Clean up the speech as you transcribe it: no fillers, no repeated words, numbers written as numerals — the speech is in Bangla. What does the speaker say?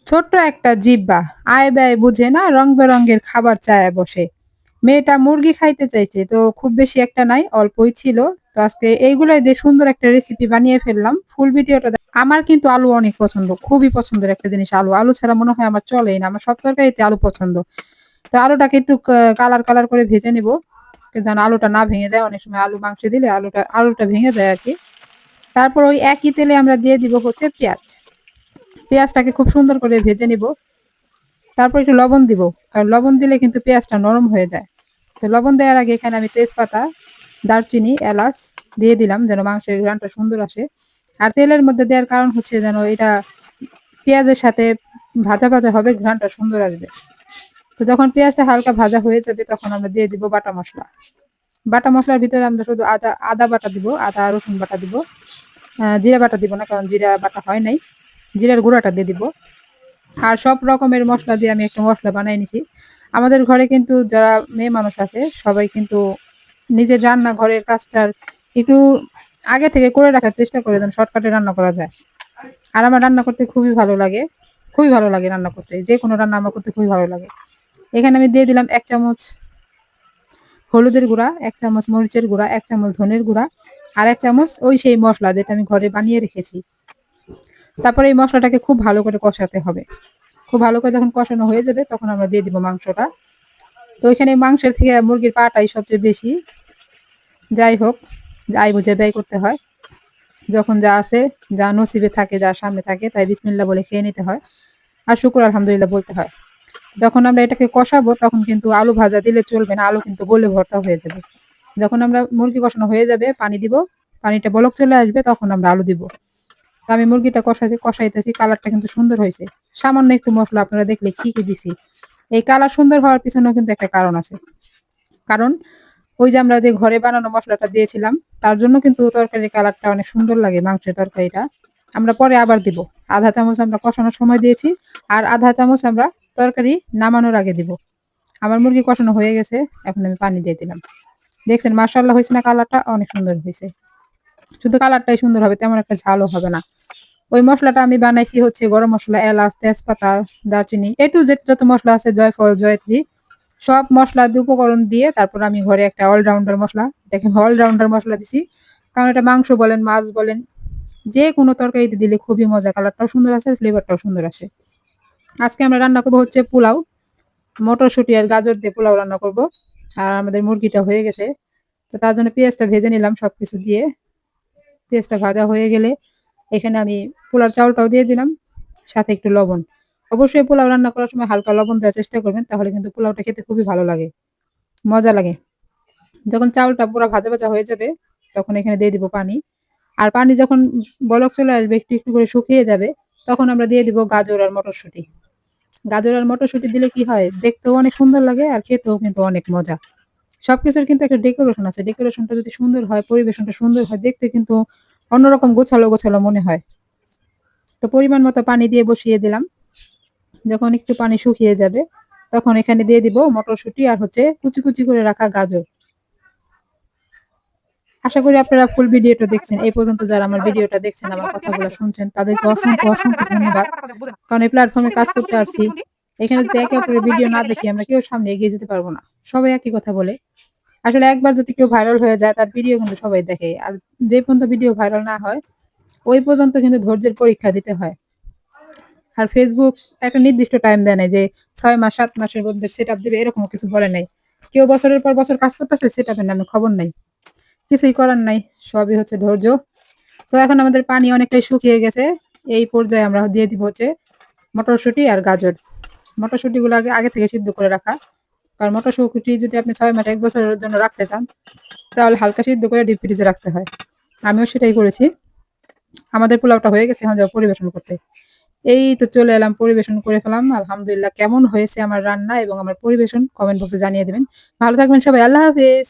ছোট্ট একটা জিহ্বা, আয় ব্যয় বুঝে না রং বেরঙের খাবার চায় বসে। মেয়েটা মুরগি খাইতে চাইছে, তো খুব বেশি একটা নাই, অল্পই ছিল। তো আজকে এইগুলাই দিয়ে সুন্দর একটা রেসিপি বানিয়ে ফেললাম। ফুল ভিডিওটা আমার কিন্তু আলু অনেক পছন্দ, খুবই পছন্দের একটা জিনিস আলু। আলু ছাড়া মনে হয় আমার চলেই না। আমার সব তরকারিতে আলু পছন্দ। তো আলুটাকে একটু কালার করে ভেজে নিব, যেন আলুটা না ভেঙে যায়। অনেক সময় আলু মাংসে দিলে আলুটা ভেঙে যায় আরকি। তারপর ওই একই তেলে আমরা দিয়ে দিব হচ্ছে পেঁয়াজ। পেঁয়াজটাকে খুব সুন্দর করে ভেজে নিব। তারপর একটু লবণ দিব। কারণ লবণ দিলে কিন্তু পেঁয়াজটা নরম হয়ে যায়। তো লবণ দেওয়ার আগে এখানে আমি তেজপাতা, দারচিনি, এলাচ দিয়ে দিলাম যেন মাংসের ঘ্রাণটা সুন্দর আসে। আর তেলের মধ্যে দেওয়ার কারণ হচ্ছে যেন এটা পেঁয়াজের সাথে ভাজা হবে, ঘ্রাণটা সুন্দর আসবে। তো যখন পেঁয়াজটা হালকা ভাজা হয়ে যাবে তখন আমরা দিয়ে দিব বাটা মসলা। বাটা মসলার ভিতরে আমরা শুধু আদা বাটা দিব, আদা রসুন বাটা দিব। জিরা বাটা দিব না, কারণ জিরা বাটা হয় নাই। জিরার গুঁড়াটা দিয়ে দিব। আর সব রকমের মসলা দিয়ে আমি একটা মসলা বানাই নিছি। আমাদের ঘরে কিন্তু যারা মেয়ে মানুষ আছে সবাই কিন্তু নিজের রান্নাঘরের কাজটার একটু আগে থেকে করে রাখার চেষ্টা করে, যেন শর্টকাটে রান্না করা যায়। আর আমার রান্না করতে খুবই ভালো লাগে। খুবই ভালো লাগে রান্না করতে। যেকোনো রান্না আমার করতে খুবই ভালো লাগে। এখানে আমি দিয়ে দিলাম ১ চামচ হলুদের গুঁড়া, ১ চামচ মরিচের গুঁড়া, ১ চামচ ধনের গুঁড়া, আর ১ চামচ ওই সেই মসলা যেটা আমি ঘরে বানিয়ে রেখেছি। তারপরে এই মসলাটাকে খুব ভালো করে কষাতে হবে। খুব ভালো করে যখন কষানো হয়ে যাবে তখন আমরা দিয়ে দিব মাংসটা। তো এখানে মাংসের থেকে মুরগির পাটাই সবচেয়ে বেশি। যাই হোক, আয় বুঝে ব্যয় করতে হয়। যখন যা আছে, যা নসিবে থাকে, যা সামনে থাকে তাই বিসমিল্লাহ বলে খেয়ে নিতে হয়। আর শুকর আলহামদুলিল্লাহ বলতে হয়। যখন আমরা এটাকে কষাবো তখন কিন্তু আলু ভাজা দিলে চলবে না, আলু কিন্তু গলে ভর্তা হয়ে যাবে। যখন আমরা মুরগি কষানো হয়ে যাবে পানি দিব, পানিটা বলক চলে আসবে তখন আমরা আলু দিব। তো আমি মুরগিটা কষাইতেছি, কালারটা কিন্তু সুন্দর হয়েছে। সামান্য একটু মশলা আপনারা দেখলে কি দিছি। এই কালার সুন্দর হওয়ার পিছনেও কিন্তু একটা কারণ আছে। কারণ ওই যে আমরা যে ঘরে বানানো মসলাটা দিয়েছিলাম, তার জন্য কিন্তু তরকারির কালারটা অনেক সুন্দর লাগে মাংসের তরকারিটা। আমরা পরে আবার দিব। ১/২ চামচ আমরা কষানোর সময় দিয়েছি, আর ১/২ চামচ আমরা তরকারি নামানোর আগে দিব। আমার মুরগি কষানো হয়ে গেছে, এখন আমি পানি দিয়ে দিলাম। দেখছেন মাশাআল্লাহ হয়েছে না, কালারটা অনেক সুন্দর হয়েছে। শুধু কালারটাই সুন্দর হবে, তেমন একটা ঝালও হবে না। ওই মসলাটা আমি বানাইছি হচ্ছে গরম মসলা, এলাচ, তেজপাতা, দারচিনি, A to Z যত মসলা আছে, জয়ফল, জয়ত্রী, সব মসলা দিয়ে উপকরণ দিয়ে তারপর আমি ঘরে একটা অলরাউন্ডার মসলা, দেখেন অলরাউন্ডার মসলা দিছি। কারণ এটা মাংস বলেন, মাছ বলেন, যেকোনো তরকারিতে দিলে খুবই মজা। কালারটাও সুন্দর আসে, ফ্লেভারটাও সুন্দর আসে। আজকে আমরা রান্না করব হচ্ছে পোলাও। মটরশুঁটি আর গাজর দিয়ে পোলাও রান্না করব। আর আমাদের মুরগিটা হয়ে গেছে। তো তার জন্য পেঁয়াজটা ভেজে নিলাম সবকিছু দিয়ে। পেঁয়াজটা ভাজা হয়ে গেলে এখানে আমি পোলার চাউলটাও দিয়ে দিলাম, সাথে একটু লবণ। অবশ্যই পোলাও রান্না করার সময় হালকা লবণ দেওয়ার চেষ্টা করবেন, তাহলে কিন্তু পোলাওটা খেতে খুবই ভালো লাগে, মজা লাগে। যখন চাউলটা পুরা ভাজা হয়ে যাবে তখন এখানে দিয়ে দিব পানি। আর পানি যখন বলক চলে আসবে, একটু করে শুকিয়ে যাবে, তখন আমরা দিয়ে দিব গাজর আর মটরশুঁটি। গাজর আর মটরশুঁটি দিলে কি হয়, দেখতেও অনেক সুন্দর লাগে আর খেতেও কিন্তু অনেক মজা। সবকিছুর কিন্তু একটা ডেকোরেশন আছে। ডেকোরেশনটা যদি সুন্দর হয়, পরিবেশনটা সুন্দর হয়, দেখতে কিন্তু অন্যরকম গোছালো মনে হয়। তো পরিমাণ মতো পানি দিয়ে বসিয়ে দিলাম। যখন একটু পানি শুকিয়ে যাবে তখন এখানে দিয়ে দিব মটরশুঁটি আর হচ্ছে কুচি করে রাখা গাজর। আশা করি আপনারা ফুল ভিডিওটা দেখছেন। এই পর্যন্ত যারা আমার ভিডিওটা দেখছেন, আমার কথাগুলো শুনছেন, তাদেরকে অসংখ্য ধন্যবাদ। কারণ এই প্ল্যাটফর্মে কাজ করতে আসছি। এখানে যদি একে অপরের ভিডিও না দেখি আমরা কেউ সামনে এগিয়ে যেতে পারবো না। সবাই একই কথা বলে। আসলে একবার যদি কেউ ভাইরাল হয়ে যায় তার ভিডিও কিন্তু সবাই দেখে। আর যে পর্যন্ত ভিডিও ভাইরাল না হয় ওই পর্যন্ত কিন্তু ধৈর্যের পরীক্ষা দিতে হয়। আর Facebook একটা নির্দিষ্ট টাইম দেয় নাই যে ৬ মাস ৭ মাসের মধ্যে সেটআপ দিবে, এরকম কিছু বলে নাই। কেউ বছরের পর বছর কাজ করতেছে, সেটআপের নামে খবর নাই। কিছুই করার নাই। সবই হচ্ছে ধৈর্য। তো এখন আমাদের পানি অনেকটাই শুকিয়ে গেছে। এই পর্যায়ে আমরা দিয়ে দিব হচ্ছে মটরশুঁটি আর গাজর। মটরশুঁটিগুলো আগে থেকে সিদ্ধ করে রাখা। কারণ মটরশুঁটি যদি আপনি ৬ মাস ১ বছরের জন্য রাখতে চান তাহলে হালকা সিদ্ধ করে ডিপ ফ্রিজে রাখতে হয়। আমিও সেটাই করেছি। আমাদের পোলাওটা হয়ে গেছে, এখন যাবো পরিবেশন করতে। এই তো চলে এলাম, পরিবেশন করে ফেললাম। আলহামদুলিল্লাহ। কেমন হয়েছে আমার রান্না এবং আমার পরিবেশন কমেন্ট বক্সে জানিয়ে দিবেন। ভালো থাকবেন সবাই। আল্লাহ হাফেজ।